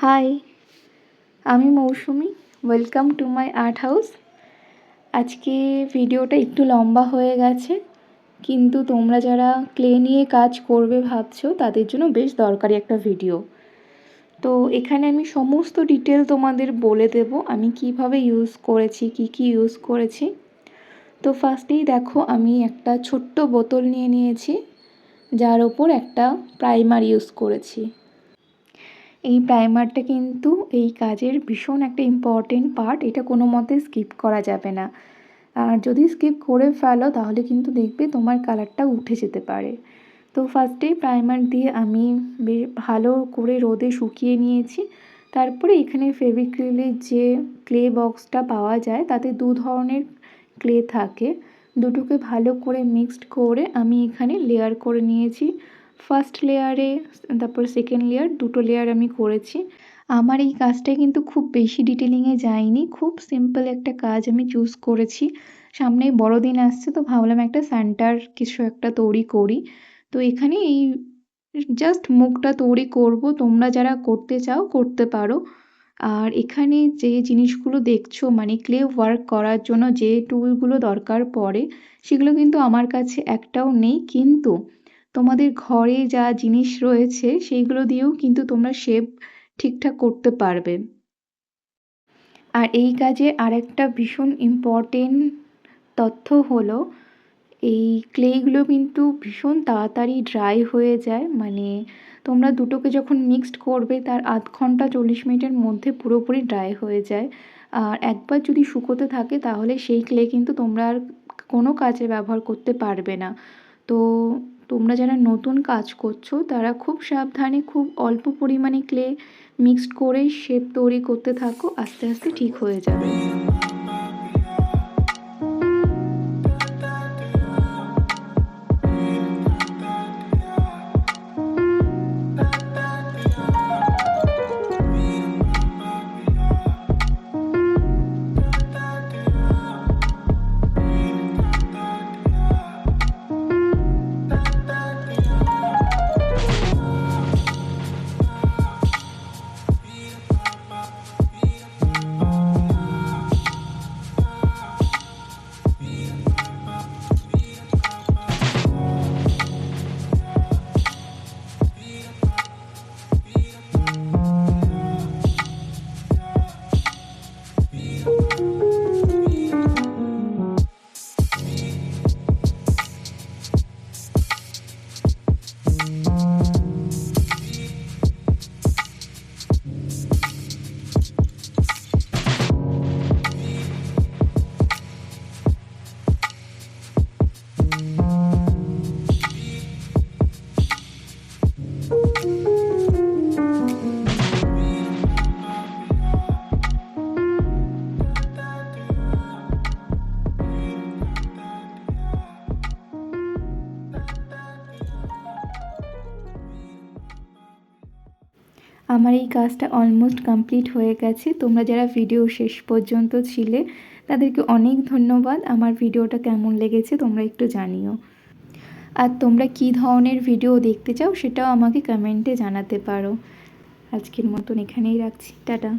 High, আমি Mousumi. Welcome to my art house. আজকে ভিডিওটা একটু লম্বা হয়ে গেছে, কিন্তু তোমরা যারা ক্লে নিয়ে কাজ করবে ভাবছো তাদের জন্য বেশ দরকারি একটা ভিডিও। তো এখানে আমি সমস্ত ডিটেল তোমাদের বলে দেব আমি কিভাবে ইউজ করেছি, কি ইউজ করেছি। তো ফার্স্টেই দেখো, আমি একটা ছোট্ট বোতল নিয়ে নিয়েছি, যার ওপর একটা প্রাইমার ইউজ করেছি। এই প্রাইমারটা কিন্তু এই কাজের ভীষণ একটা ইম্পর্টেন্ট পার্ট, এটা কোনো মতে স্কিপ করা যাবে না। আর যদি স্কিপ করে ফেলো তাহলে কিন্তু দেখবে তোমার কালারটা উঠে যেতে পারে। তো ফার্স্টেই প্রাইমার দিয়ে আমি বেশ ভালো করে রোদে শুকিয়ে নিয়েছি। তারপরে এখানে ফেভিক্রিলের যে ক্লে বক্সটা পাওয়া যায় তাতে দু ধরনের ক্লে থাকে, দুটোকে ভালো করে মিক্সড করে আমি এখানে লেয়ার করে নিয়েছি। ফার্স্ট লেয়ারে, তারপর সেকেন্ড লেয়ার, দুটো লেয়ার আমি করেছি। আমার এই কাজটা কিন্তু খুব বেশি ডিটেলিংয়ে যায়নি, খুব সিম্পল একটা কাজ আমি চুজ করেছি। সামনেই বড়দিন আসছে, তো ভাবলাম একটা স্যান্টার কিছু একটা তৈরি করি। তো এখানে এই জাস্ট মুখটা তৈরি করব, তোমরা যারা করতে চাও করতে পারো। আর এখানে যে জিনিসগুলো দেখছো, মানে ক্লে ওয়ার্ক করার জন্য যে টুলগুলো দরকার পড়ে সেগুলো কিন্তু আমার কাছে একটাও নেই, কিন্তু তোমাদের ঘরে যা জিনিস রয়েছে সেইগুলো দিয়েও কিন্তু তোমরা শেপ ঠিকঠাক করতে পারবে। আর এই কাজে আরেকটা ভীষণ ইম্পর্টেন্ট তথ্য হলো, এই ক্লেগুলো কিন্তু ভীষণ তাড়াতাড়ি ড্রাই হয়ে যায়। মানে তোমরা দুটোকে যখন মিক্সড করবে তার আধ ঘন্টা 40 মিনিটের মধ্যে পুরোপুরি ড্রাই হয়ে যায়। আর একবার যদি শুকোতে থাকে তাহলে সেই ক্লে কিন্তু তোমরা আর কোনো কাজে ব্যবহার করতে পারবে না। তো তোমরা যারা নতুন কাজ করছো তারা খুব সাবধানে, খুব অল্প পরিমাণে ক্লে মিক্সড করে শেপ তৈরি করতে থাকো, আস্তে আস্তে ঠিক হয়ে যাবে। আমার এই কাজটা অলমোস্ট কমপ্লিট হয়ে গেছে। তোমরা যারা ভিডিও শেষ পর্যন্ত ছিলে তাদেরকে অনেক ধন্যবাদ। আমার ভিডিওটা কেমন লেগেছে তোমরা একটু জানিও। আর তোমরা কী ধরনের ভিডিও দেখতে চাও সেটাও আমাকে কমেন্টে জানাতে পারো। আজকের মতন এখানেই রাখছি, টাটা।